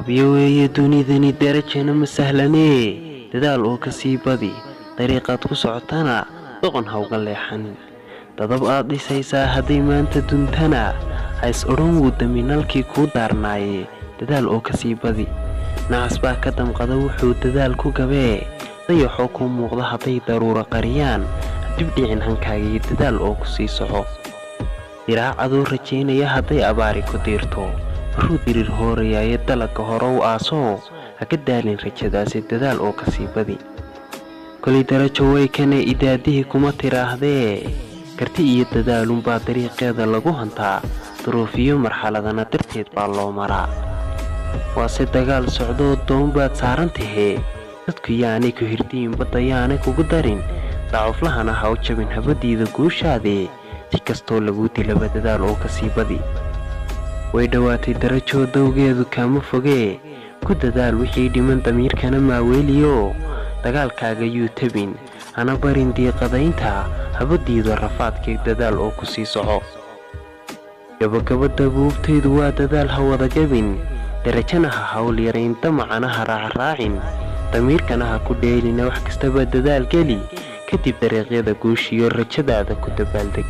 qabyoweeye dunidani darajana ma sahlanee dadaal oo ka sii badi dariiqaad ku socotana doqon ha uga leexanin dadab aad dhisaysaa hadday maanta duntana ha is odhan wuu daminalkii kuu daarnaaye dadaal oo ka sii badi nacas baa ka damqada wuxuu dadaal ku gabee dayaxoo kuu muuqda hadday daruura qariyaan dibdhicin hankaagiyo dadaal oo ku sii soco diraacadoo rajaynaya hadday abaari ku diirto maruu dirir hoorayaaye dalagga horow aasoo ha ka daalin rajadaasi dadaal oo ka sii badi kolay darajo way kana idaadihii kuma tiraahdee karti iyo dadaalunbaa dariiqeeda lagu hantaa duruufiyo marxaladana darteed baa loo maraa waase dagaal socdoo doon baad saaran tahee dadku yaanay ku hirdiyin badda yaanay kugu darin dacuflahana ha u jabin habadiida guushaadee si kastoo laguu dilaba dadaal oo ka sii badi way dhowaatay darajoo dawgeedu kaama fogee ku dadaal wixii dhiman damiirkana maaweeliyo dagaalkaaga yuu tabin hana barin diiqadaynta habadiida rafaadkee dadaal oo ku sii soco gabagabada buubtaydu waa dadaal ha wada jabin darajana ha hawl yarayn damacana ha raacraacin damiirkana ha ku dheelina wax kastaba dadaal geli kadib dariiqyada guushiyo rajadaada ku dabaaldeg